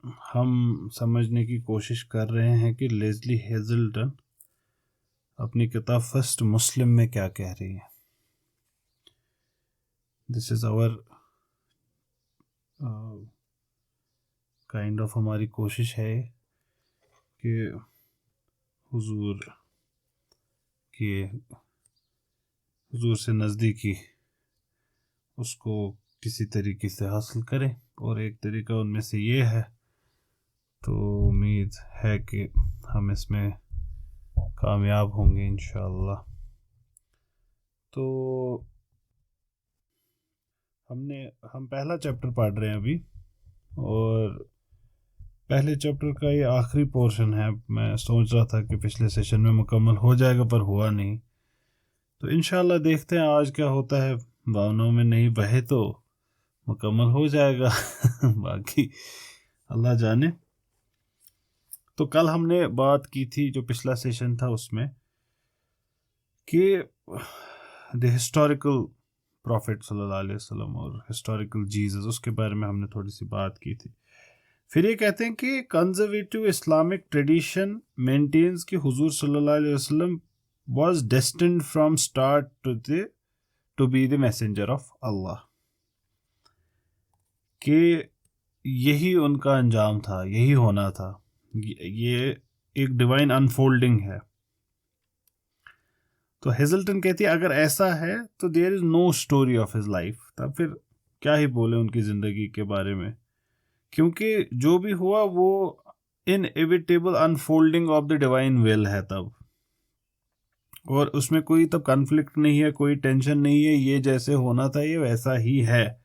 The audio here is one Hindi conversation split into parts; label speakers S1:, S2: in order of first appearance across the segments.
S1: हम समझने की कोशिश कर रहे हैं कि लेस्ली हेजल्टन अपनी किताब फर्स्ट मुस्लिम में क्या कह रही है। This is our kind of हमारी कोशिश है कि हुजूर से नज़दीकी उसको किसी तरीके से हासिल करें, और एक तरीका उनमें से ये है, तो उम्मीद है कि हम इसमें कामयाब होंगे इंशाअल्लाह। तो हम पहला चैप्टर पढ़ रहे हैं अभी, और पहले चैप्टर का ये आखिरी पोर्शन है। मैं सोच रहा था कि पिछले सेशन में मुकम्मल हो जाएगा, पर हुआ नहीं। तो इंशाअल्लाह देखते हैं आज क्या होता है। भावनाओं में नहीं बहे तो मुकम्मल हो जाएगा बाकी अल्लाह जाने। तो कल हमने बात की थी, जो पिछला सेशन था उसमें, कि द हिस्टोरिकल प्रॉफिट सल्लल्लाहु अलैहि वसल्लम और हिस्टोरिकल जीसस, उसके बारे में हमने थोड़ी सी बात की थी। फिर ये कहते हैं कि कंजर्वेटिव इस्लामिक ट्रेडिशन मेंटेन्स कि हुजूर सल्लल्लाहु अलैहि वसल्लम was destined from start to be the messenger of Allah, कि यही उनका अंजाम था, यही होना था। ये एक डिवाइन अनफोल्डिंग है। तो हेजल्टन कहती है अगर ऐसा है तो there is no story of his life, तब फिर क्या ही बोले उनकी ज़िंदगी के बारे में, क्योंकि जो भी हुआ वो inevitable unfolding of the divine will है तब, और उसमें कोई तब कॉन्फ्लिक्ट नहीं है, कोई टेंशन नहीं है, ये जैसे होना था ये वैसा ही है।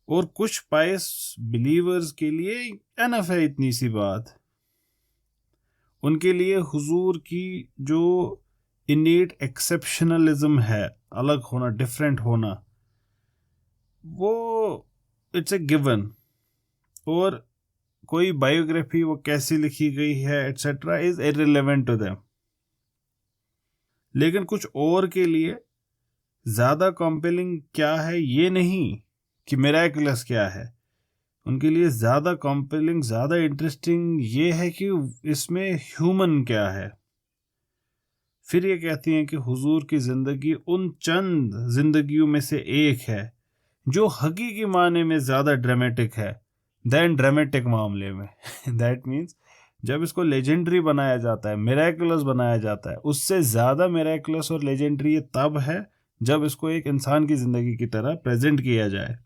S1: और कुछ पायस बिलीवर्स के लिए एनफ है इतनी सी बात। उनके लिए हुजूर की जो इनेट एक्सेप्शनलिज्म है, अलग होना, डिफरेंट होना, वो इट्स ए गिवन। और कोई बायोग्राफी वो कैसी लिखी गई है etcetera is irrelevant to them. लेकिन कुछ और के लिए ज़्यादा कॉम्पेलिंग क्या है ये नहीं कि मिरेकलस क्या है, उनके लिए ज़्यादा कॉम्पेलिंग, ज़्यादा इंटरेस्टिंग ये है कि इसमें ह्यूमन क्या है। फिर ये कहती हैं कि हुजूर की ज़िंदगी उन चंद ज़िंदगियों में से एक है जो हकीकी माने में ज़्यादा ड्रामेटिक है दैन ड्रामेटिक मामले में दैट मीन्स जब इसको लेजेंडरी बनाया जाता है, मिरेकुलस बनाया जाता है, उससे ज़्यादा मिरेकुलस और लेजेंडरी ये तब है जब इसको एक इंसान की ज़िंदगी की तरह प्रेजेंट किया जाए।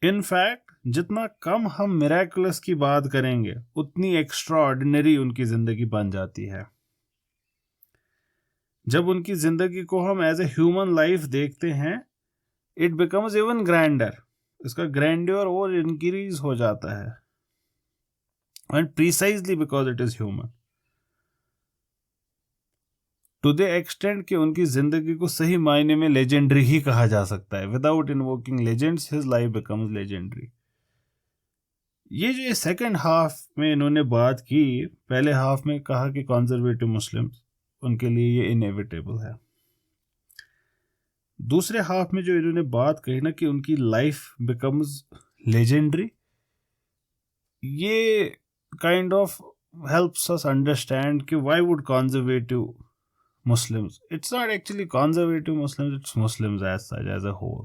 S1: इनफैक्ट जितना कम हम मिरेकुलस की बात करेंगे उतनी एक्स्ट्रा ऑर्डिनरी उनकी ज़िंदगी बन जाती है। जब उनकी ज़िंदगी को हम एज ए ह्यूमन लाइफ देखते हैं, इट बिकम्स इवन ग्रैंडर, इसका ग्रैंड्योर और इंक्रीज हो जाता है, and precisely because it is human, to the extent कि उनकी ज़िंदगी को सही मायने में लेजेंडरी ही कहा जा सकता है। Without invoking legends his life becomes legendary. ये जो सेकंड हाफ में इन्होंने बात की, पहले हाफ में कहा कि कंजर्वेटिव मुस्लिम्स, उनके लिए ये इनएविटेबल है। दूसरे हाफ में जो इन्होंने बात कही ना कि उनकी लाइफ बिकम्स लेजेंडरी, ये kind of helps us understand कि why would conservative Muslims, it's not actually conservative Muslims, it's Muslims as such as a whole.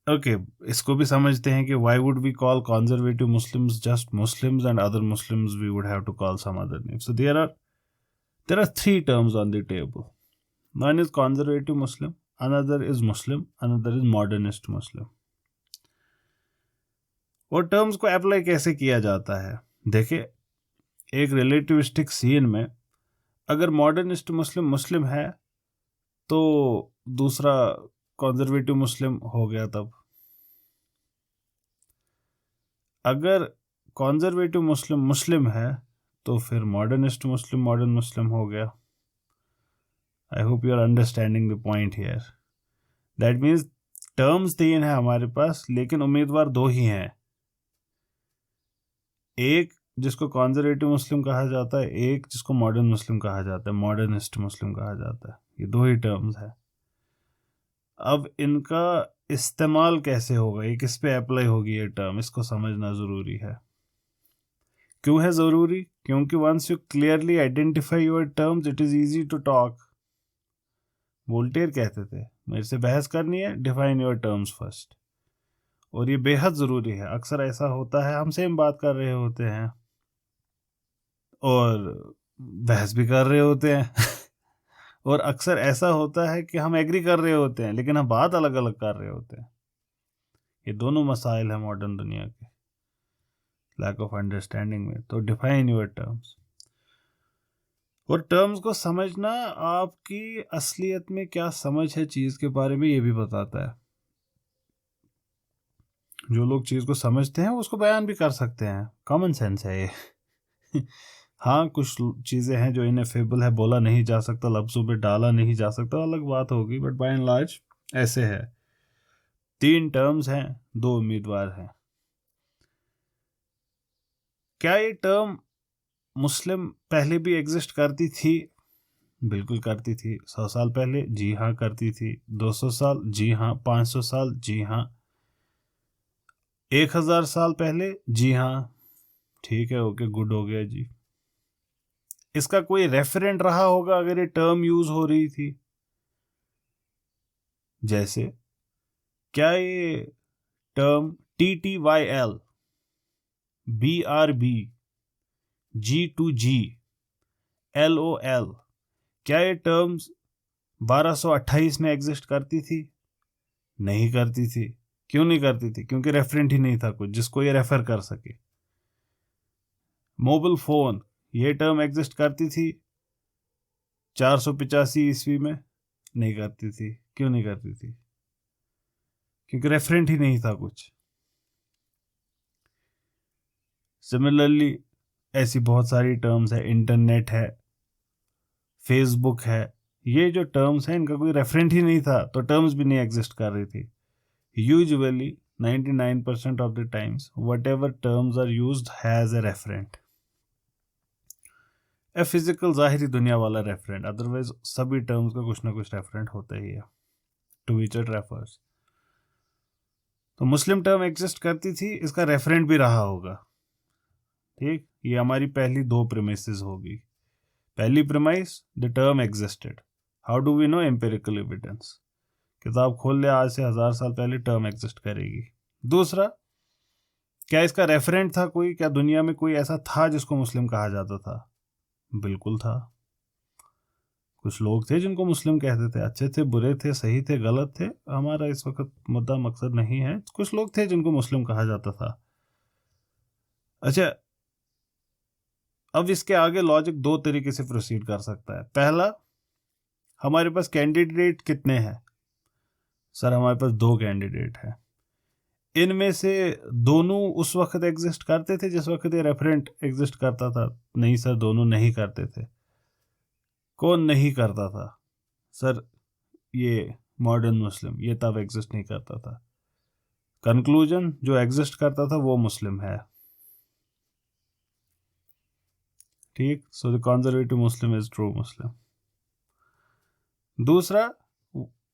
S1: Okay, इसको भी समझते हैं कि why would we call conservative Muslims just Muslims and other Muslims we would have to call some other name. So there are three terms on the table. One is conservative Muslim, another is Muslim, another is modernist Muslim. और टर्म्स को अप्लाई कैसे किया जाता है, देखिए, एक रिलेटिविस्टिक सीन में अगर मॉडर्निस्ट मुस्लिम मुस्लिम है तो दूसरा कंजर्वेटिव मुस्लिम हो गया। तब अगर कंजर्वेटिव मुस्लिम मुस्लिम है तो फिर मॉडर्निस्ट मुस्लिम मॉडर्न मुस्लिम हो गया। I hope you are understanding the point here. That means terms तीन है हमारे पास, लेकिन उम्मीदवार दो ही हैं। एक जिसको कंजर्वेटिव मुस्लिम कहा जाता है, एक जिसको मॉडर्न मुस्लिम कहा जाता है, मॉडर्निस्ट मुस्लिम कहा जाता है। ये दो ही टर्म्स है। अब इनका इस्तेमाल कैसे होगा, ये किस पे अप्लाई होगी ये टर्म, इसको समझना ज़रूरी है। क्यों है ज़रूरी? क्योंकि once you clearly identify your terms it is easy to talk. Voltaire कहते थे मेरे से बहस करनी है, डिफाइन योर टर्म्स फर्स्ट। और ये बेहद ज़रूरी है। अक्सर ऐसा होता है हम सेम बात कर रहे होते हैं और बहस भी कर रहे होते हैं और अक्सर ऐसा होता है कि हम एग्री कर रहे होते हैं लेकिन हम बात अलग अलग कर रहे होते हैं। ये दोनों मसाइल हैं मॉडर्न दुनिया के, लैक ऑफ अंडरस्टैंडिंग में। तो डिफाइन योर टर्म्स, और टर्म्स को समझना आपकी असलियत में क्या समझ है चीज़ के बारे में ये भी बताता है। जो लोग चीज़ को समझते हैं उसको बयान भी कर सकते हैं, कॉमन सेंस है ये हाँ कुछ चीज़ें हैं जो इनएफेबल है, बोला नहीं जा सकता, लफ्ज़ों में डाला नहीं जा सकता, अलग बात होगी, बट बाय एंड लार्ज ऐसे है। 3 टर्म्स हैं, 2 उम्मीदवार हैं। क्या ये टर्म मुस्लिम पहले भी एग्जिस्ट करती थी? बिल्कुल करती थी। 100 साल पहले? जी हाँ करती थी। 200 साल? जी हाँ। 500 साल? जी हाँ। 1000 साल पहले? जी हाँ। ठीक है, ओके, गुड हो गया जी। इसका कोई रेफरेंट रहा होगा अगर ये टर्म यूज हो रही थी? जैसे क्या ये term TTYL, BRB, G2G, LOL, क्या ये टर्म्स 1228 में एग्जिस्ट करती थी? नहीं करती थी। क्यों नहीं करती थी? क्योंकि रेफरेंट ही नहीं था कुछ जिसको ये रेफर कर सके। मोबाइल फोन, ये टर्म एग्जिस्ट करती थी 485 ईस्वी में? नहीं करती थी। क्यों नहीं करती थी? क्योंकि रेफरेंट ही नहीं था कुछ। सिमिलरली ऐसी बहुत सारी टर्म्स है, इंटरनेट है, फेसबुक है, ये जो टर्म्स हैं इनका कोई रेफरेंट ही नहीं था तो टर्म्स भी नहीं एग्जिस्ट कर रही थी। Usually 99% of the times whatever terms are used has a referent, a physical ज़ाहिरी दुनिया वाला रेफरेंट। अदरवाइज सभी टर्म्स का कुछ ना कुछ रेफरेंट होता ही है, टू विच इट रेफर्स। तो मुस्लिम टर्म एग्जिस्ट करती थी, इसका रेफरेंट भी रहा होगा। ठीक, ये हमारी पहली 2 प्रीमिसेस होगी। पहली premise, the term existed. How do we know? Empirical evidence. किताब खोल ले, आज से 1000 साल पहले टर्म एग्जिस्ट करेगी। दूसरा, क्या इसका रेफरेंट था कोई? क्या दुनिया में कोई ऐसा था जिसको मुस्लिम कहा जाता था? बिल्कुल था। कुछ लोग थे जिनको मुस्लिम कहते थे, अच्छे थे, बुरे थे, सही थे, गलत थे, हमारा इस वक्त मुद्दा मकसद नहीं है। कुछ लोग थे जिनको मुस्लिम कहा जाता था। अच्छा, अब इसके आगे लॉजिक 2 तरीके से प्रोसीड कर सकता है। पहला, हमारे पास कैंडिडेट कितने हैं? सर हमारे पास 2 कैंडिडेट हैं। इनमें से दोनों उस वक्त एग्जिस्ट करते थे जिस वक्त ये रेफरेंट एग्जिस्ट करता था? नहीं सर, दोनों नहीं करते थे। कौन नहीं करता था? सर ये मॉडर्न मुस्लिम, ये तब एग्जिस्ट नहीं करता था। कंक्लूजन, जो एग्जिस्ट करता था वो मुस्लिम है। ठीक, so the conservative Muslim is true Muslim. दूसरा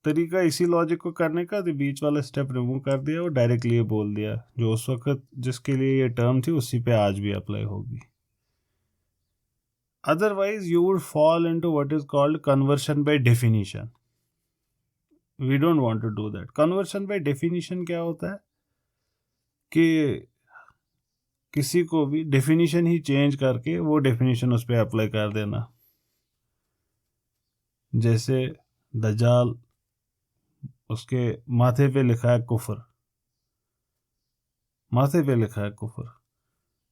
S1: तरीका इसी लॉजिक को करने का, तो बीच वाला स्टेप रिमूव कर दिया और डायरेक्टली ये बोल दिया जो उस वक्त जिसके लिए ये टर्म थी उसी पे आज भी अप्लाई होगी। Otherwise, you would fall into what is called conversion by definition. We don't want to do that. Conversion by definition क्या होता है कि किसी को भी डेफिनेशन ही चेंज करके वो डेफिनेशन उस पर अप्लाई कर देना। जैसे दज्जाल, उसके माथे पे लिखा है कुफर, माथे पे लिखा है कुफर,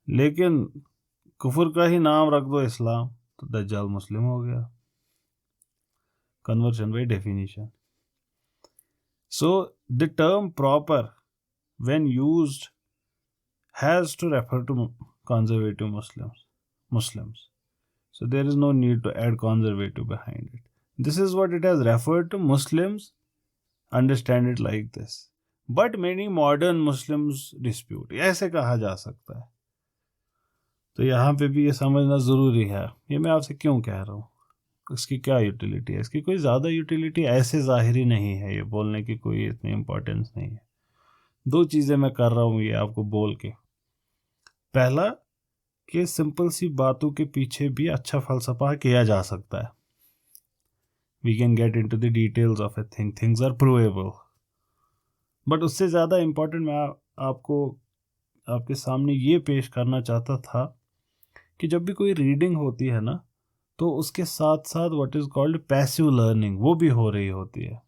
S1: लेकिन कुफर का ही नाम रख दो इस्लाम, तो दज्जाल मुस्लिम हो गया। Conversion by definition. So the term proper when used has to refer to conservative Muslims. So there is no need to add conservative behind it. This is what it has referred to. Muslims understand it like this. But many modern Muslims dispute. ऐसे कहा जा सकता है। तो यहाँ पे भी ये समझना ज़रूरी है। ये मैं आपसे क्यों कह रहा हूँ? इसकी क्या यूटिलिटी है? इसकी कोई ज़्यादा यूटिलिटी ऐसे ज़ाहिरी नहीं है, ये बोलने की कोई इतनी इम्पोर्टेंस नहीं है। दो चीज़ें मैं कर रहा हूँ ये आपको बोल के। पहला कि सिंपल सी बातों के पीछे भी अच्छा फलसफा किया जा सकता है। We can get into the details of a thing, things are provable. But उससे ज़्यादा इम्पोर्टेंट मैं आपको आपके सामने ये पेश करना चाहता था कि जब भी कोई रीडिंग होती है ना, तो उसके साथ साथ what is called passive learning वो भी हो रही होती है।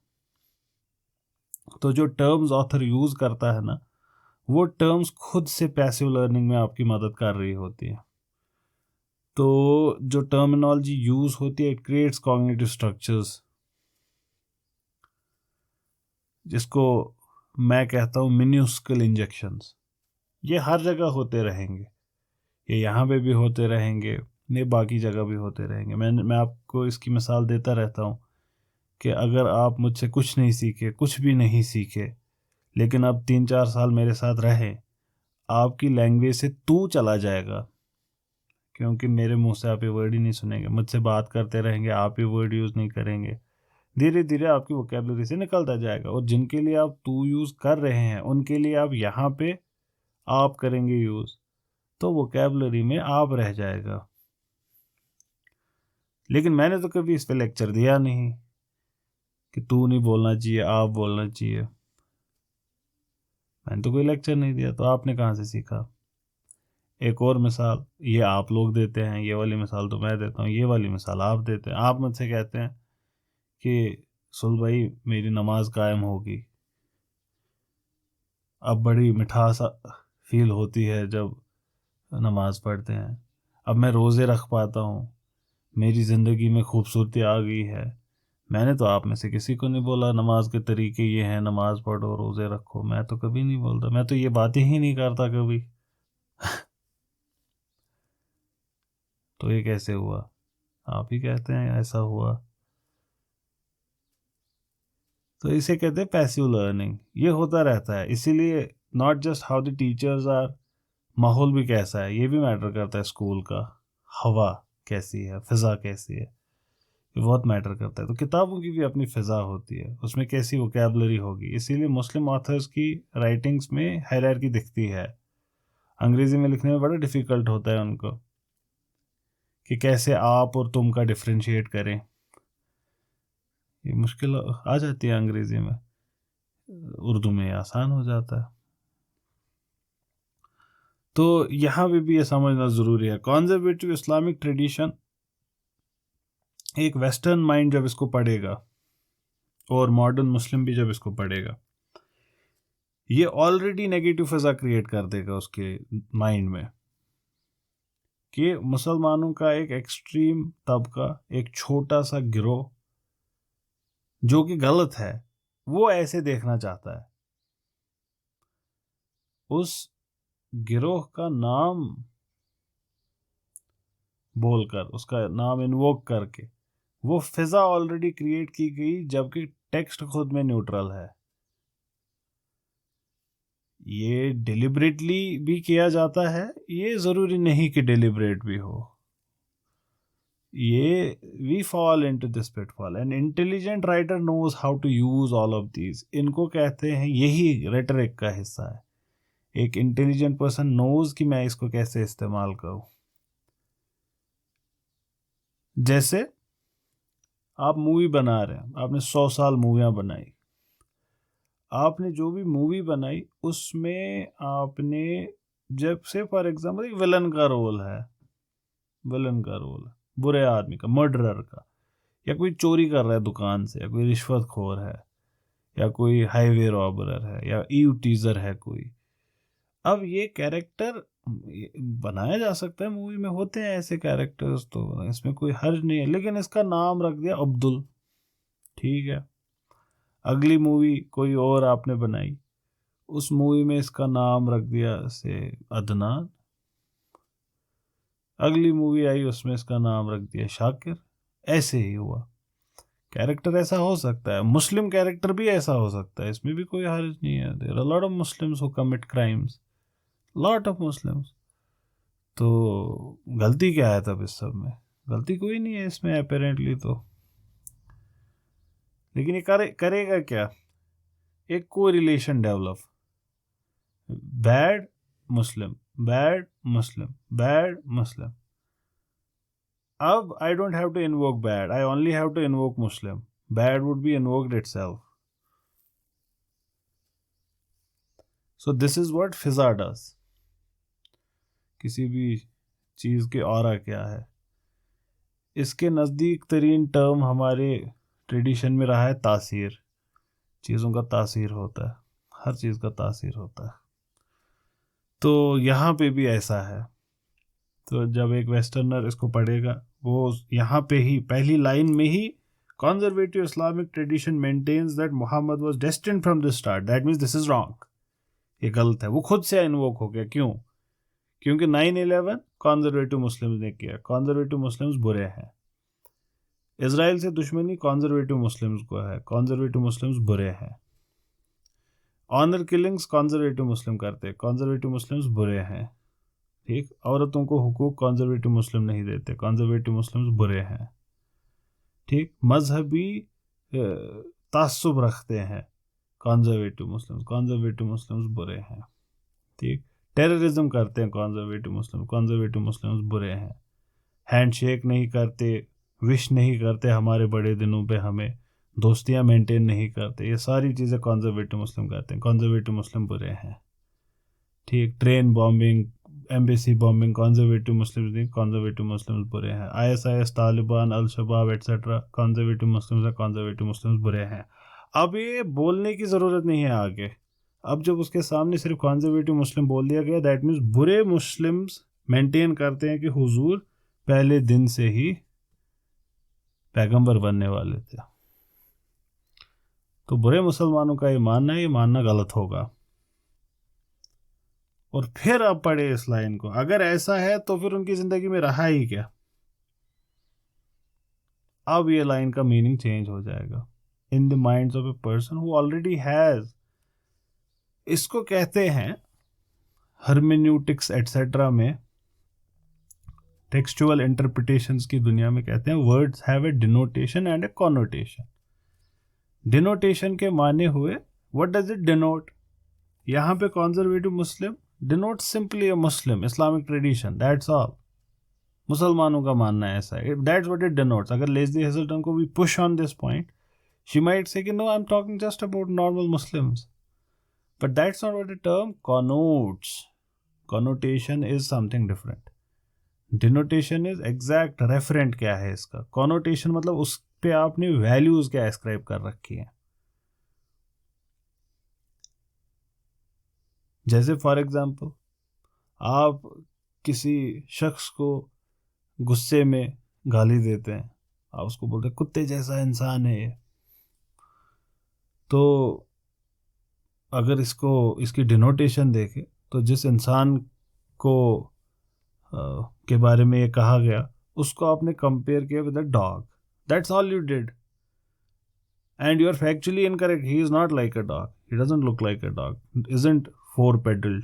S1: तो जो टर्म्स ऑथर यूज़ करता है ना, वो टर्म्स खुद से पैसिव लर्निंग में आपकी मदद कर रही होती है। तो जो टर्मिनोलॉजी यूज़ होती है, इट क्रिएट्स कॉग्निटिव स्ट्रक्चर्स, जिसको मैं कहता हूँ मिन्यूस्कल इंजेक्शंस। ये हर जगह होते रहेंगे, ये यहाँ पे भी होते रहेंगे, ये बाकी जगह भी होते रहेंगे। मैं आपको इसकी मिसाल देता रहता हूँ कि अगर आप मुझसे कुछ नहीं सीखे, कुछ भी नहीं सीखे, लेकिन अब 3-4 साल मेरे साथ रहे, आपकी लैंग्वेज से तू चला जाएगा, क्योंकि मेरे मुंह से आप ये वर्ड ही नहीं सुनेंगे। मुझसे बात करते रहेंगे, आप ये वर्ड यूज़ नहीं करेंगे, धीरे धीरे आपकी वोकेबलरी से निकलता जाएगा। और जिनके लिए आप तू यूज़ कर रहे हैं, उनके लिए आप यहाँ पे आप करेंगे यूज़, तो वोकेबलरी में आप रह जाएगा। लेकिन मैंने तो कभी इस पे लेक्चर दिया नहीं कि तू नहीं बोलना चाहिए, आप बोलना चाहिए। मैंने तो कोई लेक्चर नहीं दिया, तो आपने कहाँ से सीखा? एक और मिसाल ये आप लोग देते हैं, ये वाली मिसाल तो मैं देता हूँ, ये वाली मिसाल आप देते हैं। आप मुझसे कहते हैं कि सुल भाई मेरी नमाज कायम होगी। अब बड़ी मिठास फील होती है जब नमाज पढ़ते हैं। अब मैं रोज़े रख पाता हूँ, मेरी ज़िंदगी में खूबसूरती आ गई है। मैंने तो आप में से किसी को नहीं बोला नमाज के तरीके ये हैं, नमाज पढ़ो, रोज़े रखो। मैं तो कभी नहीं बोलता, मैं तो ये बातें ही नहीं करता कभी। तो ये कैसे हुआ? आप ही कहते हैं ऐसा हुआ। तो इसे कहते हैं पैसिव लर्निंग। ये होता रहता है। इसीलिए not just how the teachers are, माहौल भी कैसा है ये भी मैटर करता है। स्कूल का हवा कैसी है, फिज़ा कैसी है, ये बहुत मैटर करता है। तो किताबों की भी अपनी फ़िज़ा होती है, उसमें कैसी वोकेबलरी होगी। इसीलिए मुस्लिम ऑथर्स की राइटिंग्स में हायरार्की दिखती है। अंग्रेज़ी में लिखने में बड़ा डिफ़िकल्ट होता है उनको कि कैसे आप और तुम का डिफ्रेंशिएट करें। ये मुश्किल आ जाती है अंग्रेज़ी में, उर्दू में आसान हो जाता है। तो यहाँ पे भी ये समझना ज़रूरी है। कॉन्जर्वेटिव इस्लामिक ट्रेडिशन, एक वेस्टर्न माइंड जब इसको पढ़ेगा और मॉडर्न मुस्लिम भी जब इसको पढ़ेगा, ये ऑलरेडी नेगेटिव फ़िज़ा क्रिएट कर देगा उसके माइंड में कि मुसलमानों का एक एक्सट्रीम तबका, एक छोटा सा गिरोह जो कि गलत है, वो ऐसे देखना चाहता है। उस गिरोह का नाम बोलकर, उसका नाम इन्वोक करके वो फिज़ा ऑलरेडी क्रिएट की गई, जबकि टेक्स्ट खुद में न्यूट्रल है। ये डिलिबरेटली भी किया जाता है, ये ज़रूरी नहीं कि डिलिबरेट भी हो। ये we fall into this pitfall. An intelligent writer knows how to use all of these. इनको कहते हैं, यही रेटरिक का हिस्सा है। एक इंटेलिजेंट पर्सन नोज कि मैं इसको कैसे इस्तेमाल करूं। जैसे आप मूवी बना रहे हैं, आपने 100 साल मूवियां बनाई, आपने जो भी मूवी बनाई उसमें आपने, जब से फॉर एग्जांपल एक विलन का रोल है, विलन का रोल है बुरे आदमी का, मर्डरर का, या कोई चोरी कर रहा है दुकान से, या कोई रिश्वतखोर है, या कोई हाईवे रॉबरर है, या ईव टीजर है कोई। अब ये कैरेक्टर बनाया जा सकता है, मूवी में होते हैं ऐसे कैरेक्टर्स, तो इसमें कोई हर्ज नहीं है। लेकिन इसका नाम रख दिया अब्दुल, ठीक है। अगली मूवी कोई और आपने बनाई, उस मूवी में इसका नाम रख दिया से अदनान। अगली मूवी आई, उसमें इसका नाम रख दिया शाकिर। ऐसे ही हुआ। कैरेक्टर ऐसा हो सकता है, मुस्लिम कैरेक्टर भी ऐसा हो सकता है, इसमें भी कोई हर्ज नहीं है। There are lot of Muslims who commit crimes, lot of Muslims. तो गलती क्या है तब इस सब में? गलती कोई नहीं है इसमें अपेरेंटली तो, लेकिन ये करेगा क्या? एक को रिलेशन डेवलप, बैड मुस्लिम, बैड मुस्लिम, बैड मुस्लिम. अब I don't have to invoke bad, I only have to invoke Muslim. Bad would be invoked itself. So this is what Fiza does. किसी भी चीज़ के ऑरा क्या है, इसके नज़दीक तरीन टर्म हमारे ट्रेडिशन में रहा है तासीर. चीज़ों का तासीर होता है, हर चीज़ का तासीर होता है. तो यहाँ पे भी ऐसा है. तो जब एक वेस्टर्नर इसको पढ़ेगा, वो यहाँ पे ही पहली लाइन में ही conservative Islamic tradition maintains that Muhammad was destined from the start. That means this is wrong. ये गलत है. वो खुद से इन्वोक हो गया. क्यों? क्योंकि 9/11 कॉन्जर्वेटिव मुस्लिम्स ने किया. कॉन्जर्वेटिव मुस्लिम्स बुरे हैं. इसराइल से दुश्मनी कॉन्जर्वेटिव मुस्लिम्स को है. कॉन्जर्वेटिव मुस्लिम्स बुरे हैं. ऑनर किलिंग्स कॉन्जर्वेटिव मुस्लिम करते. कॉन्जर्वेटिव मुस्लिम्स बुरे हैं. ठीक. औरतों को हुकूक कॉन्जर्वेटिव मुस्लिम नहीं देते. कॉन्जर्वेटिव मुस्लिम्स बुरे हैं. ठीक. मजहबी तासुब रखते हैं कॉन्जर्वेटिव मुस्लिम्स बुरे हैं. ठीक. टेररिज्म करते हैं कॉन्जर्वेटिव मुस्लिम्स बुरे हैं. हैंडशेक नहीं करते, विश नहीं करते हमारे बड़े दिनों पे, हमें दोस्तियां मेंटेन नहीं करते. ये सारी चीज़ें कॉन्जर्वेटिव मुस्लिम करते हैं. कॉन्जर्वेटिव मुस्लिम बुरे हैं. ठीक. Train bombing, embassy bombing conservative Muslims नहीं, कॉन्जर्वेटिव मुस्लिम्स बुरे हैं. ISIS, तालिबान, अल शबाब एट्सेट्रा कॉन्जर्वेटिव मुस्लिम्स हैं. कॉन्जर्वेटिव मुस्लिम्स बुरे हैं. अब ये बोलने की ज़रूरत नहीं है आगे. अब जब उसके सामने सिर्फ कॉन्जर्वेटिव मुस्लिम बोल दिया गया, दैट मीन्स बुरे मुस्लिम्स मेंटेन करते हैं कि हुजूर पहले दिन से ही पैगंबर बनने वाले थे. तो बुरे मुसलमानों का ये मानना गलत होगा. और फिर अब पढ़े इस लाइन को. अगर ऐसा है तो फिर उनकी जिंदगी में रहा ही क्या? अब ये लाइन का मीनिंग चेंज हो जाएगा. In the minds of a person who already has, इसको कहते हैं हर्मेन्यूटिक्स एटसेट्रा में, टेक्सचुअल इंटरप्रिटेशंस की दुनिया में कहते हैं words have a denotation and A connotation. Denotation के माने हुए, व्हाट डज इट डिनोट? यहाँ पे conservative Muslim denotes simply a Muslim Islamic tradition, that's all. मुसलमानों का मानना है ऐसा है. That's what it denotes. अगर लेस्ली हेजल्टन को भी push on this point, she might say कि no, I'm talking just about normal Muslims. But that's not what the term connotes. Connotation is something different. Denotation is exact referent क्या है इसका. Connotation मतलब उस पे आपने values क्या ascribe कर रखी है. जैसे फॉर एग्जाम्पल, आप किसी शख्स को गुस्से में गाली देते हैं, आप उसको बोलते हैं कुत्ते जैसा इंसान है ये. तो अगर इसकी डिनोटेशन देखें तो जिस इंसान को के बारे में ये कहा गया, उसको आपने कंपेयर किया with a dog. That's all you did. And you are factually incorrect. He is not like a dog. He doesn't look like a dog. Isn't four-pedaled,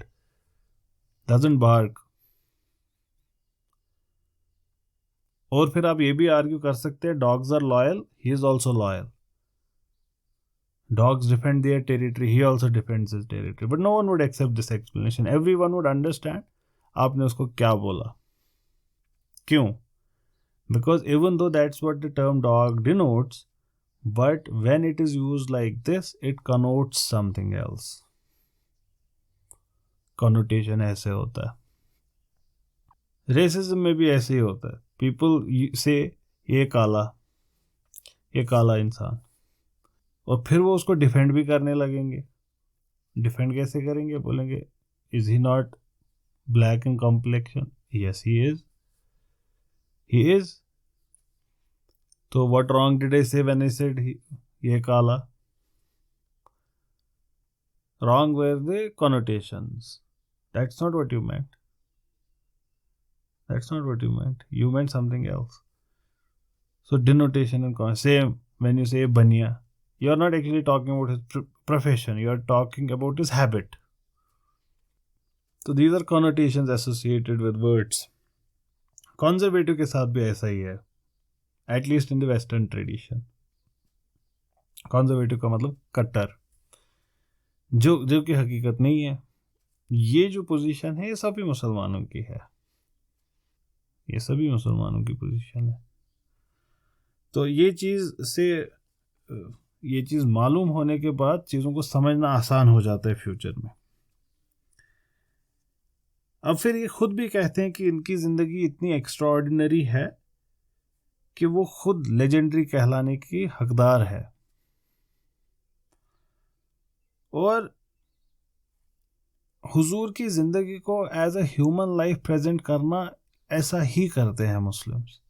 S1: doesn't bark. और फिर आप ये भी आर्ग्यू कर सकते हैं dogs are loyal, he is also loyal. Dogs defend their territory, he also defends his territory. But no one would accept this explanation. Everyone would understand आपने उसको क्या बोला. क्यों? Because even though that's what the term dog denotes, but when it is used like this, it connotes something else. Connotation ऐसे होता है. रेसिज्म में भी ऐसे ही होता है. पीपल से ये काला इंसान, और फिर वो उसको डिफेंड भी करने लगेंगे. डिफेंड कैसे करेंगे? बोलेंगे is he not black in complexion? Yes he is. तो व्हाट रॉन्ग डिड आई से व्हेन आई सेड ये काला? Wrong were the connotations. That's not what you meant. You meant something else. So denotation and same when you say baniya, you are not actually talking about his profession. You are talking about his habit. So these are connotations associated with words. Conservative के साथ भी ऐसा ही है, at least in the western tradition. Conservative का मतलब कट्टर, जो कि हकीकत नहीं है। ये जो पोजीशन है ये सभी मुसलमानों की है, ये सभी मुसलमानों की पोजीशन है। तो ये चीज़ मालूम होने के बाद चीज़ों को समझना आसान हो जाता है फ्यूचर में। अब फिर ये खुद भी कहते हैं कि इनकी ज़िंदगी इतनी एक्स्ट्राऑर्डिनरी है कि वो खुद लेजेंडरी कहलाने की हकदार है। और हुजूर की ज़िंदगी को as a human life present करना ऐसा ही करते हैं मुस्लिम्स,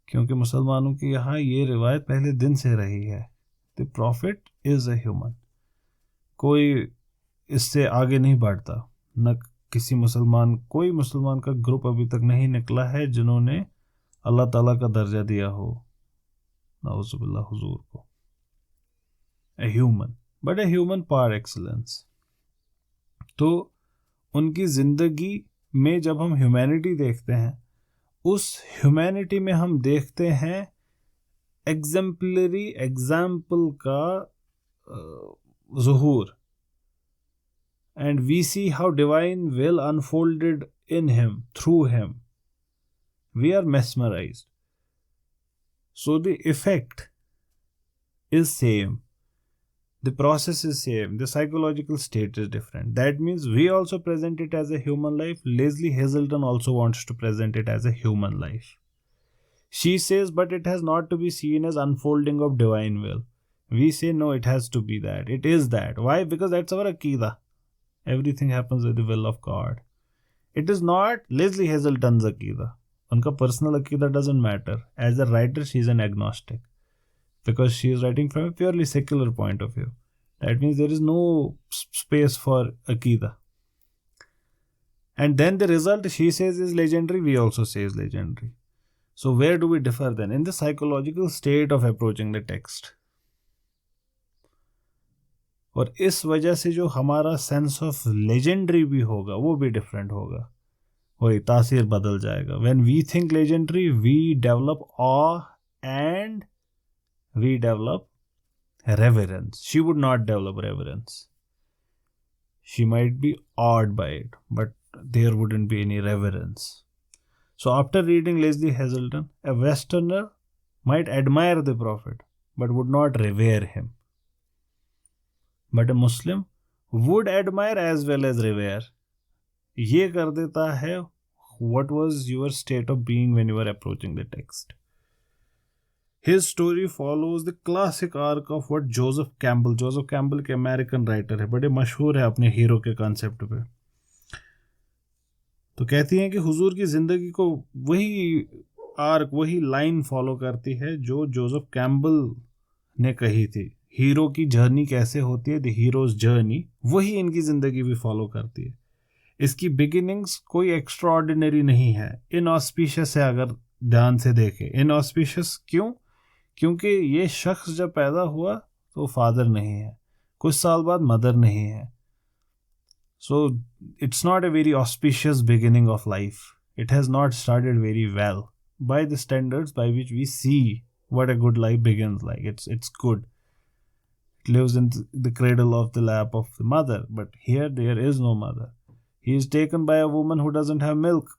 S1: क्योंकि मुसलमानों की यहाँ ये रिवायत पहले दिन से रही है, the profit is a human. कोई इससे आगे नहीं बढ़ता, न कोई मुसलमान का ग्रुप अभी तक नहीं निकला है जिन्होंने अल्लाह ताला का दर्जा दिया हो नाउज़ुबिल्लाह हुजूर को, a human, but a human par excellence. तो उनकी ज़िंदगी में जब हम ह्यूमैनिटी देखते हैं, उस ह्यूमैनिटी में हम देखते हैं एग्जाम्पलरी एग्जाम्पल का ज़ुहूर, and we see how divine will unfolded in him, through him. We are mesmerized. So the effect is same, the process is same, the psychological state is different. That means we also present it as a human life. Leslie Hazelton also wants to present it as a human life. She says, but it has not to be seen as unfolding of divine will. We say no, it has to be that, it is that. Why? Because that's our aqidah. Everything happens with the will of God. It is not Leslie Hazelton's aqidah. Unka personal aqidah doesn't matter. As a writer, she is an agnostic, because she is writing from a purely secular point of view. That means there is no space for aqidah. And then the result, she says, is legendary. We also say is legendary. So where do we differ then? In the psychological state of approaching the text. और इस वजह से जो हमारा सेंस ऑफ लेजेंडरी भी होगा वो भी डिफरेंट होगा, वही तासीर बदल जाएगा। When we think legendary, we develop awe and we develop reverence. She would not develop reverence, she might be awed by it, but there wouldn't be any reverence. So after reading Lesley Hazleton, a westerner might admire the prophet but would not revere him, but a Muslim would admire as well as revere. ये कर देता है what was your state of being when you were approaching the text. His story follows the classic arc of what Joseph Campbell के अमेरिकन राइटर है, बड़े मशहूर है अपने हीरो के कॉन्सेप्ट पे। तो कहती हैं कि हुजूर की ज़िंदगी को वही आर्क, वही लाइन फॉलो करती है जो जोसेफ कैम्बल ने कही थी। हीरो की जर्नी कैसे होती है, द हीरोज जर्नी, वही इनकी ज़िंदगी भी फॉलो करती है। इसकी बिगिनिंग्स कोई एक्स्ट्राऑर्डिनरी नहीं है, इनऑस्पिशियस है। अगर ध्यान से देखें, इनऑस्पिशियस क्यों? क्योंकि ये शख्स जब पैदा हुआ तो फादर नहीं है, कुछ साल बाद मदर नहीं है। So it's not a very auspicious beginning of life. It has not started very well by the standards by which we see what a good life begins like. It's good. It lives in the cradle of the lap of the mother, but here there is no mother. He is taken by a woman who doesn't have milk.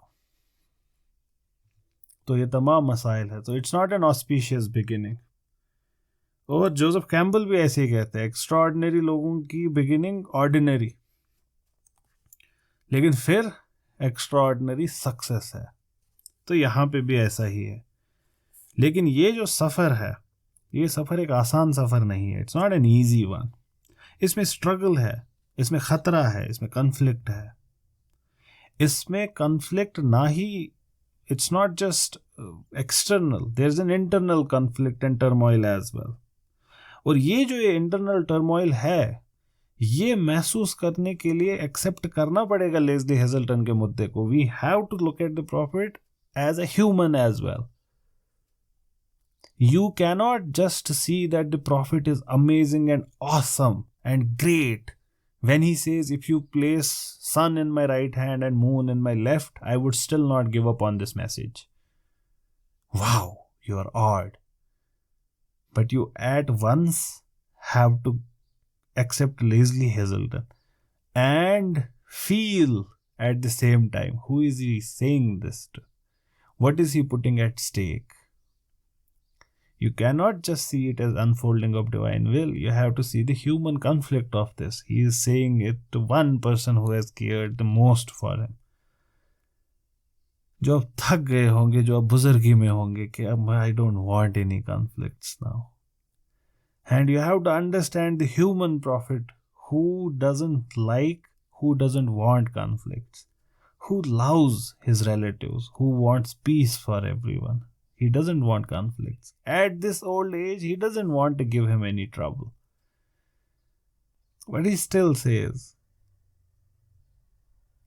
S1: तो ये तमाम मसाइल है, तो it's not an auspicious beginning. और जोसेफ कैम्बल भी ऐसे ही कहते हैं, एक्स्ट्राऑर्डिनरी लोगों की बिगिनिंग ऑर्डिनरी, लेकिन फिर एक्स्ट्राऑर्डिनरी सक्सेस है। तो यहाँ पे भी ऐसा ही है। लेकिन ये जो सफ़र है, ये सफ़र एक आसान सफ़र नहीं है। It's not an easy one. इसमें स्ट्रगल है, इसमें ख़तरा है, इसमें कन्फ्लिक्ट है। इसमें कन्फ्लिक्ट ना ही, it's not just external, there's an internal conflict and turmoil as well. और ये जो ये internal turmoil है, ये महसूस करने के लिए एक्सेप्ट करना पड़ेगा लेस्ली हेजल्टन के मुद्दे को। We have to look at the prophet as a human as well. You cannot just see that the prophet is amazing and awesome and great When he says, if you place sun in my right hand and moon in my left, I would still not give up on this message. Wow, you are odd. But you at once have to accept Leslie Hazelden and feel at the same time, who is he saying this to? What is he putting at stake? You cannot just see it as unfolding of divine will. You have to see the human conflict of this. He is saying it to one person who has cared the most for him. जो अब थक गए होंगे, जो अब बुजुर्गी में होंगे कि अब I don't want any conflicts now. And you have to understand the human prophet who doesn't like, who doesn't want conflicts, who loves his relatives, who wants peace for everyone. He doesn't want conflicts. At this old age, he doesn't want to give him any trouble. But he still says,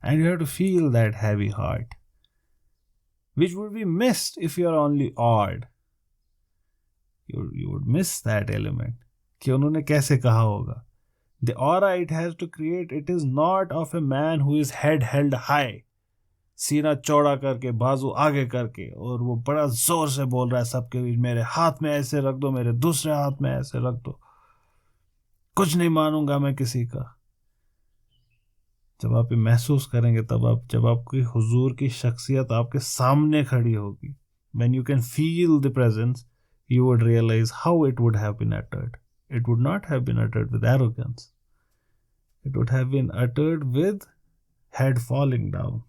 S1: and you have to feel that heavy heart, which would be missed if you are only odd. You would miss that element. कि उन्होंने कैसे कहा होगा. The aura it has to create, it is not of a man who is head held high. सीना चौड़ा करके, बाजू आगे करके, और वो बड़ा जोर से बोल रहा है सबके बीच, मेरे हाथ में ऐसे रख दो, मेरे दूसरे हाथ में ऐसे रख दो, कुछ नहीं मानूंगा मैं किसी का. जब आप ये महसूस करेंगे तब आप, जब आपकी हुजूर की शख्सियत आपके सामने खड़ी होगी, when you can feel the presence, you would realize how it would have been uttered. It would not have been uttered with arrogance. It would have been uttered with head falling down.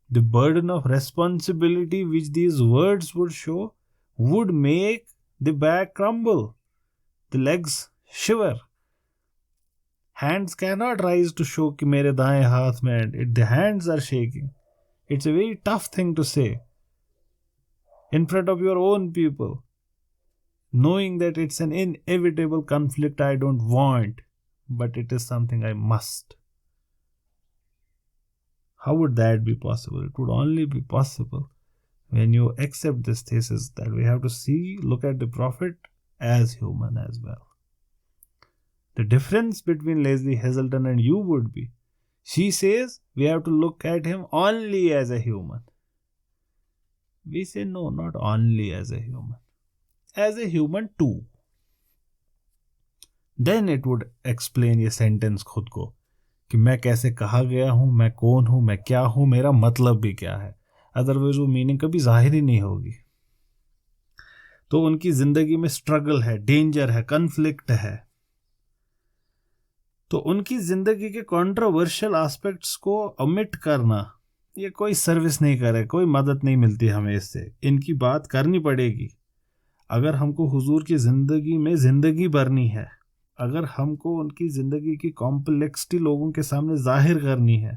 S1: The burden of responsibility which these words would show would make the back crumble, the legs shiver. Hands cannot rise to show कि मेरे दाएं हाथ में, the hands are shaking. It's a very tough thing to say in front of your own people, knowing that it's an inevitable conflict I don't want, but it is something I must. How would that be possible? It would only be possible when you accept this thesis that we have to look at the prophet as human as well. The difference between Leslie Hazelden and you would be, she says we have to look at him only as a human. We say no, not only as a human too. Then it would explain ये sentence खुद को कि मैं कैसे कहा गया हूँ, मैं कौन हूँ, मैं क्या हूँ, मेरा मतलब भी क्या है. अदरवाइज वो मीनिंग कभी जाहिर ही नहीं होगी. तो उनकी जिंदगी में स्ट्रगल है, डेंजर है, कन्फ्लिक्ट है. तो उनकी जिंदगी के कंट्रोवर्शियल एस्पेक्ट्स को ओमिट करना, ये कोई सर्विस नहीं करे, कोई मदद नहीं मिलती हमें इससे. इनकी बात करनी पड़ेगी. अगर हमको हुजूर की जिंदगी में जिंदगी भरनी है, अगर हमको उनकी ज़िंदगी की कॉम्प्लेक्सिटी लोगों के सामने जाहिर करनी है,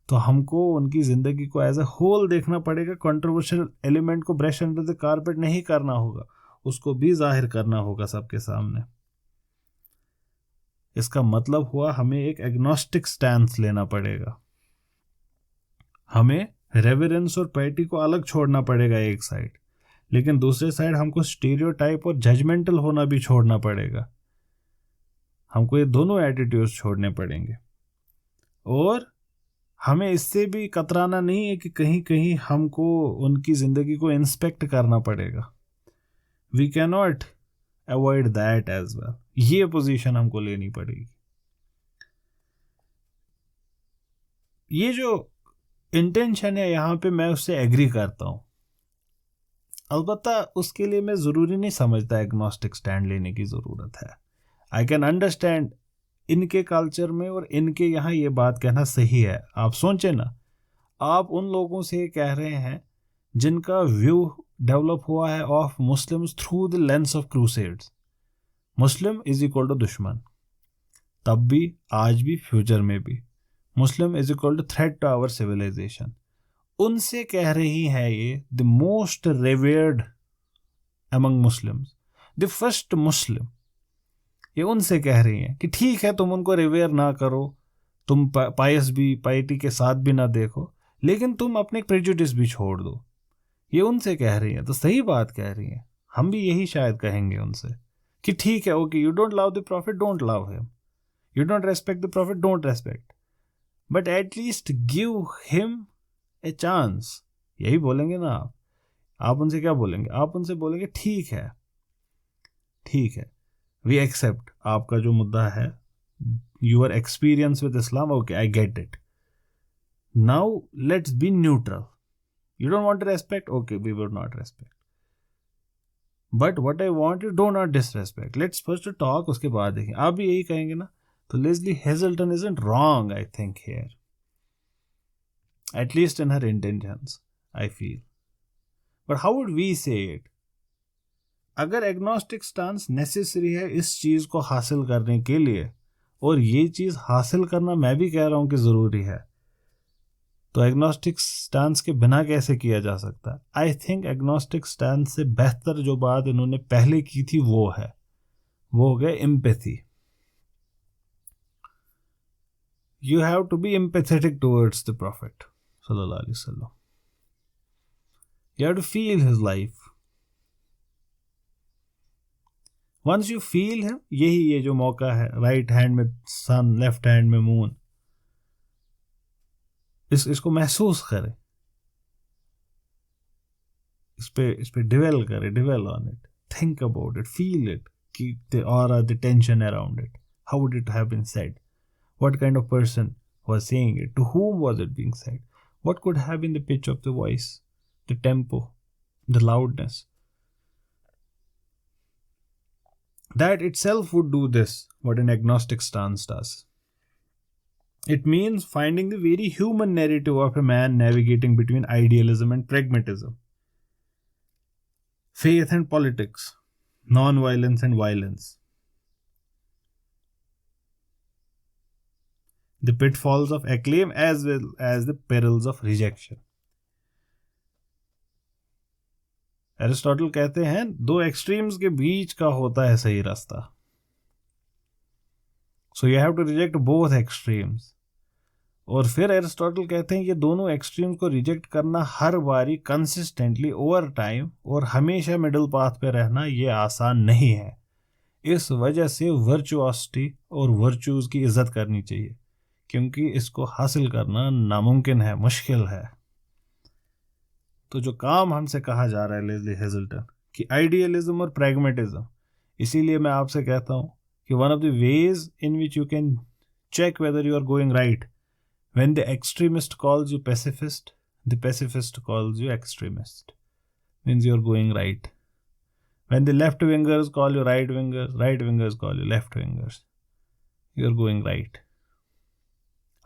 S1: तो हमको उनकी ज़िंदगी को एज ए होल देखना पड़ेगा. कंट्रोवर्शियल एलिमेंट को ब्रश अंडर द कारपेट नहीं करना होगा, उसको भी जाहिर करना होगा सबके सामने. इसका मतलब हुआ हमें एक एग्नोस्टिक स्टैंस लेना पड़ेगा. हमें रेवरेंस और पाइटी को अलग छोड़ना पड़ेगा एक साइड, लेकिन दूसरे साइड हमको स्टीरियोटाइप और जजमेंटल होना भी छोड़ना पड़ेगा. हमको ये दोनों एटीट्यूड्स छोड़ने पड़ेंगे. और हमें इससे भी कतराना नहीं है कि कहीं कहीं हमको उनकी ज़िंदगी को इंस्पेक्ट करना पड़ेगा. We can not avoid that as well. ये पोजीशन हमको लेनी पड़ेगी. ये जो इंटेंशन है यहाँ पे मैं उससे एग्री करता हूँ. अलबत्ता उसके लिए मैं ज़रूरी नहीं समझता एग्नोस्टिक स्टैंड लेने की ज़रूरत है. आई कैन अंडरस्टैंड इनके कल्चर में और इनके यहाँ ये बात कहना सही है. आप सोचें ना, आप उन लोगों से कह रहे हैं जिनका व्यू डेवलप हुआ है of Muslims through the lens of crusades. Muslim is equal to दुश्मन, तब भी, आज भी, फ्यूचर में भी. Muslim is equal to threat to our civilization. उनसे कह रही है ये the most revered among Muslims, the first Muslim. ये उनसे कह रही हैं कि ठीक है तुम उनको रिवेयर ना करो, तुम पायस भी, पाइटी के साथ भी ना देखो, लेकिन तुम अपने प्रेजुडिस भी छोड़ दो. ये उनसे कह रही हैं, तो सही बात कह रही हैं. हम भी यही शायद कहेंगे उनसे. कि ठीक है, okay, you don't love the profit, don't love him, you don't respect the profit, don't respect, but at least give him a chance. यही बोलेंगे ना आप उनसे क्या बोलेंगे? आप उनसे बोलेंगे ठीक है, ठीक है, वी एक्सेप्ट आपका जो मुद्दा है, your experience with Islam, okay, I get it, now let's be neutral, you don't want to respect, okay, we will not respect, but what I want, you don't not disrespect, let's first talk, उसके बाद देखें। आप भी यही कहेंगे ना? तो Lesley Hazleton isn't wrong, I think here, at least in her intentions, I feel. But how would we say it? अगर एग्नोस्टिक स्टांस नेसेसरी है इस चीज को हासिल करने के लिए, और ये चीज हासिल करना मैं भी कह रहा हूं कि जरूरी है, तो एग्नोस्टिक स्टांस के बिना कैसे किया जा सकता है? आई थिंक एग्नोस्टिक स्टांस से बेहतर जो बात इन्होंने पहले की थी वो है, वो हो गया empathy. You have to be empathetic towards the prophet सल्लल्लाहु अलैहि वसल्लम, you have to feel his life. Once you feel him, यही ये जो मौका है, राइट हैंड में सन, लेफ्ट हैंड में मून, इसको महसूस करें, इस पे डिवेल करें, dwell on it, think about it, feel it, keep the aura, the tension around it, how would it have been said, what kind of person was saying it, to whom was it being said, what could have been the pitch of the voice, the tempo, the loudness. That itself would do this, what an agnostic stance does. It means finding the very human narrative of a man navigating between idealism and pragmatism, faith and politics, non-violence and violence, the pitfalls of acclaim as well as the perils of rejection. Aristotle कहते हैं दो एक्सट्रीम्स के बीच का होता है सही रास्ता, so you have to reject both extremes. और फिर एरिस्टोटल कहते हैं ये दोनों एक्सट्रीम्स को रिजेक्ट करना हर बारी कंसिस्टेंटली ओवर टाइम और हमेशा मिडिल पाथ पे रहना ये आसान नहीं है। इस वजह से वर्चुओसिटी और वर्चूज की इज्जत करनी चाहिए, क्योंकि इसको हासिल करना नामुमकिन है, मुश्किल है। तो जो काम हमसे कहा जा रहा है लेस्ली हेजल्टन कि आइडियलिज्म और प्रैग्मेटिज्म, इसीलिए मैं आपसे कहता हूं कि one of the ways in which you can check whether you are going right, when the extremist calls you pacifist, the pacifist calls you extremist, means you are going right. When the left wingers call you right wingers, right wingers call you left wingers, you are going right,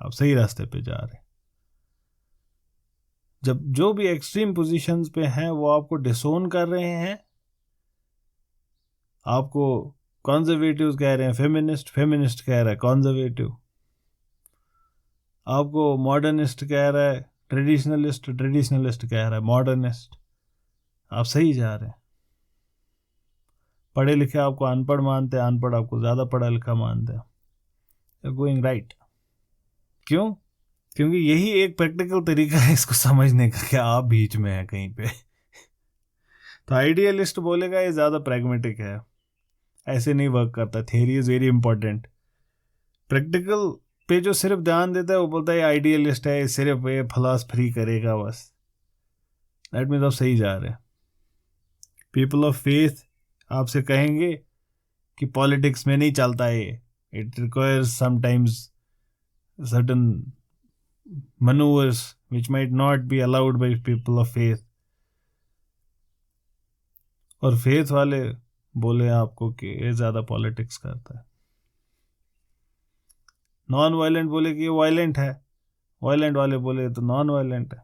S1: आप सही रास्ते पे जा रहे हैं। जब जो भी एक्सट्रीम पोजीशंस पे हैं वो आपको डिसोन कर रहे हैं, आपको कॉन्जर्वेटिव्स कह रहे हैं फेमिनिस्ट, फेमिनिस्ट कह रहा है कॉन्जर्वेटिव, आपको मॉडर्निस्ट कह रहा है ट्रेडिशनलिस्ट, ट्रेडिशनलिस्ट कह रहा है मॉडर्निस्ट, आप सही जा रहे हैं। पढ़े लिखे आपको अनपढ़ मानते हैं, अनपढ़ आपको ज़्यादा पढ़ा लिखा मानते हैं, यू आर गोइंग राइट। क्यों? क्योंकि यही एक प्रैक्टिकल तरीका है इसको समझने का कि आप बीच में हैं कहीं पे। तो आइडियलिस्ट बोलेगा ये ज़्यादा प्रैग्मेटिक है, ऐसे नहीं वर्क करता, theory is very important. Practical पे जो सिर्फ ध्यान देता है वो बोलता है ये आइडियलिस्ट है, सिर्फ ये फिलॉसफी करेगा बस। दैट मीन्स आप सही जा रहे हैं। पीपल ऑफ फेथ आपसे कहेंगे कि पॉलिटिक्स में नहीं चलता ये, it requires sometimes certain maneuvers which might not be allowed by people of faith। और फेथ वाले बोले आपको कि ये ज्यादा पॉलिटिक्स करता है। नॉन वायलेंट बोले कि ये वायलेंट है, वायलेंट वाले बोले तो नॉन वायलेंट है।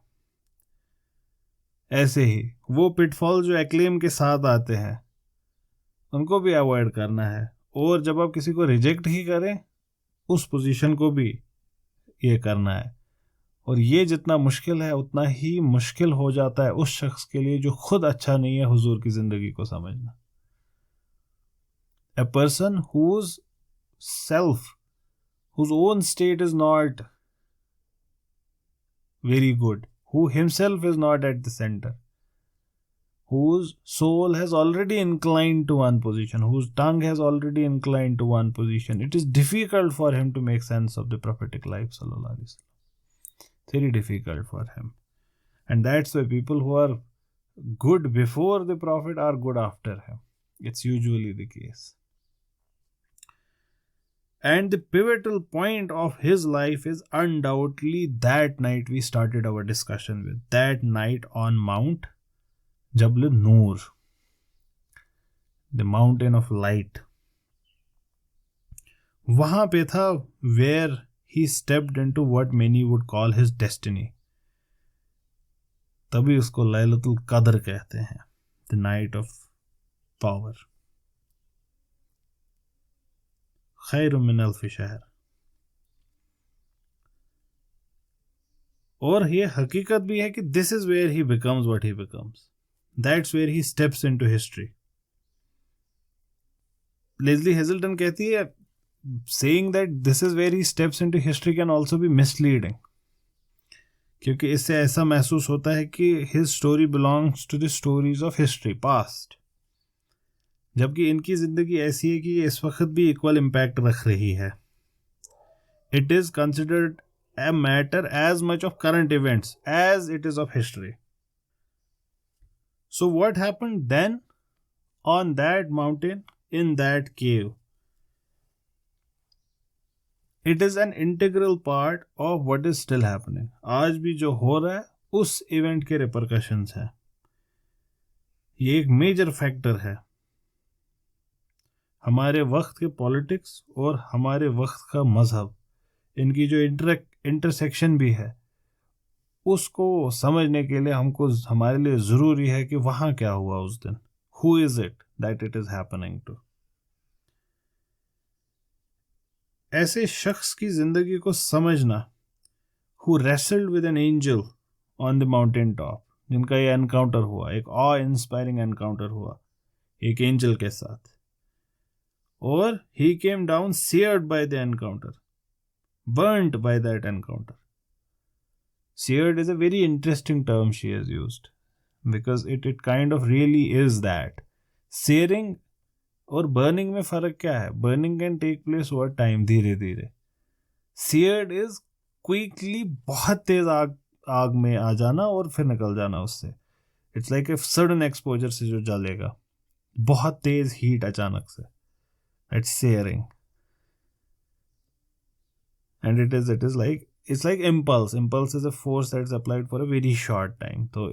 S1: ऐसे ही वो पिटफॉल जो एक्लेम के साथ आते हैं उनको भी अवॉइड करना है, और जब आप किसी को रिजेक्ट ही करें उस पोजीशन को भी ये करना है। और ये जितना मुश्किल है उतना ही मुश्किल हो जाता है उस शख्स के लिए जो खुद अच्छा नहीं है हुजूर की जिंदगी को समझना। A person whose own state is not very good, who himself is not at the center, whose soul has already inclined to one position, whose tongue has already inclined to one position. It is difficult for him to make sense of the prophetic life, sallallahu alaihi wasallam. Very difficult for him. And that's why people who are good before the Prophet are good after him. It's usually the case. And the pivotal point of his life is undoubtedly that night we started our discussion with. That night on Mount Jabal Noor, the mountain of light. वहाँ पे था where he stepped into what many would call his destiny. तभी उसको लैलतुल कद्र कहते हैं, the night of power. खैर मिन अल्फ शहर. और ये हकीकत भी है कि this is where he becomes what he becomes. That's where he steps into history. Leslie Hazelton कहती है, saying that this is where he steps into history can also be misleading. क्योंकि इससे ऐसा महसूस होता है कि his story belongs to the stories of history, past. जबकि इनकी जिंदगी ऐसी है कि ये इस वक्त भी इक्वल इम्पैक्ट रख रही है. It is considered a matter as much of current events as it is of history. So what happened then on that mountain, in that cave? It is an integral part of what is still happening. आज भी जो हो रहा है उस इवेंट के रिपरकशंस हैं. ये एक मेजर फैक्टर है. हमारे वक्त के पॉलिटिक्स और हमारे वक्त का मजहब, इनकी जो इंटरसेक्शन भी है, उसको समझने के लिए हमको हमारे लिए ज़रूरी है कि वहाँ क्या हुआ उस दिन. Who is it that it is happening to? ऐसे शख्स की ज़िंदगी को समझना, who wrestled with an angel on the mountain top, जिनका ये एनकाउंटर हुआ, एक ऑ इंस्पायरिंग एनकाउंटर हुआ एक एंजल के साथ, और he came down seared by the encounter, burnt by that encounter. Seared is a very interesting term she has used, because it kind of really is that. Searing और burning में फ़र्क क्या है? Burning can take place over time, धीरे धीरे. Seared is quickly बहुत तेज आग में आ जाना और फिर निकल जाना उससे. It's like a sudden exposure से जो जलेगा, बहुत तेज हीट अचानक से. It's searing. And it's like impulse. Impulse is a force that is applied for a very short time. So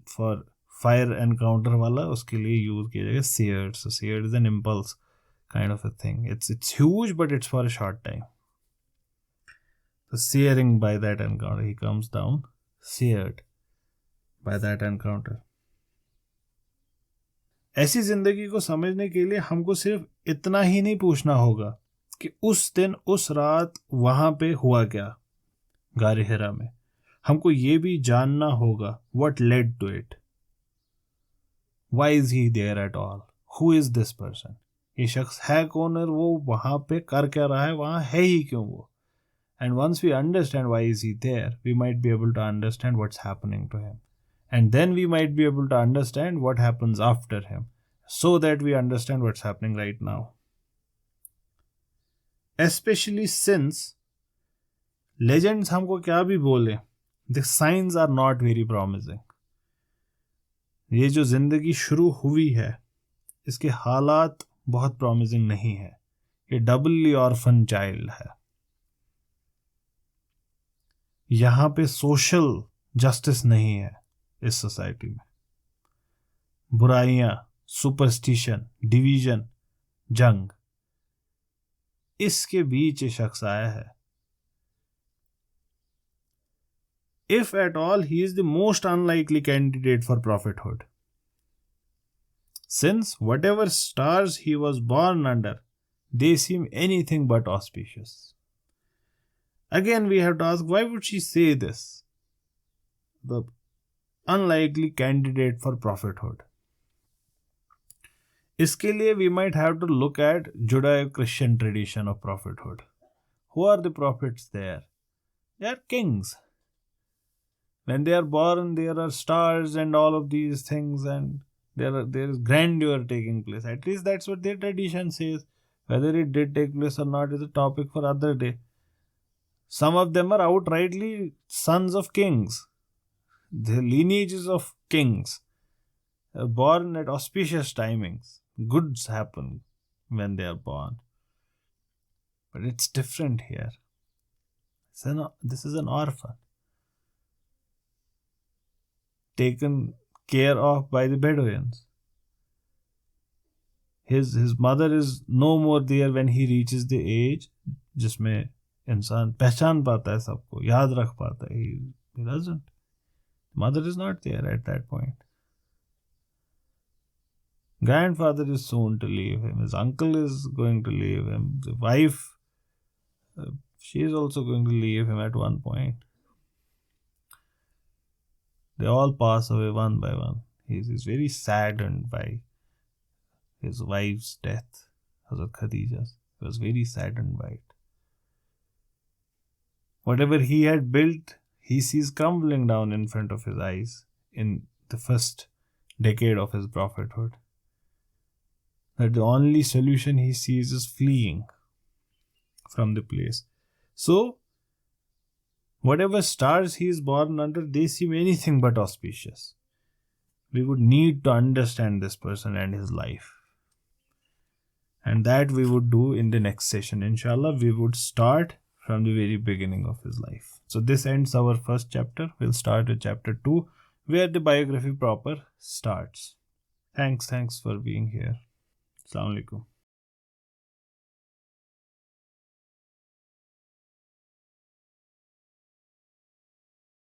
S1: for fire encounter वाला उसके लिए use किया जाएगा seared. So seared is an impulse kind of a thing. It's huge, but it's for a short time. So searing by that encounter, he comes down seared by that encounter. ऐसी जिंदगी को समझने के लिए हमको सिर्फ इतना ही नहीं पूछना होगा कि उस दिन उस रात वहां पे हुआ क्या गारे हिरा में. हमको ये भी जानना होगा what led to it. Why is he there at all? Who is this person? ये शख्स है कौन और वो वहां पे कर क्या रहा है, वहां है ही क्यों वो. And once we understand why is he there, we might be able to understand what's happening to him. And then we might be able to understand what happens after him, so that we understand what's happening right now. Especially since legends हमको क्या भी बोले, the signs are not very promising. ये जो जिंदगी शुरू हुई है, इसके हालात बहुत promising नहीं है. ये doubly orphan child है. यहाँ पे social justice नहीं है इस सोसाइटी में. बुराइयां, सुपरस्टिशन, डिवीजन, जंग, इसके बीच ये शख्स आया है. If at all, he is the most unlikely candidate for prophethood, since whatever stars he was born under, they seem anything but auspicious. Again, we have to ask, why would she say this? The unlikely candidate for prophethood. इसके लिए we might have to look at Judeo-Christian tradition of prophethood. Who are the prophets there? They are kings. When they are born, there are stars and all of these things, and there is grandeur taking place. At least that's what their tradition says. Whether it did take place or not is a topic for other day. Some of them are outrightly sons of kings. The lineages of kings are born at auspicious timings. Goods happen when they are born. But it's different here. This is an orphan, taken care of by the Bedouins. His mother is no more there when he reaches the age जिसमें इंसान पहचान पाता है सबको, याद रख पाता है. He doesn't. Mother is not there at that point. Grandfather is soon to leave him. His uncle is going to leave him. The wife, she is also going to leave him at one point. They all pass away one by one. He is very saddened by his wife's death, Hazrat Khadija's. He was very saddened by it. Whatever he had built, he sees crumbling down in front of his eyes in the first decade of his prophethood. That the only solution he sees is fleeing from the place. So, whatever stars he is born under, they seem anything but auspicious. We would need to understand this person and his life. And that we would do in the next session. Inshallah, we would start from the very beginning of his life. So this ends our first chapter. We'll start with chapter 2, where the biography proper starts. Thanks for being here. Assalamu alaikum.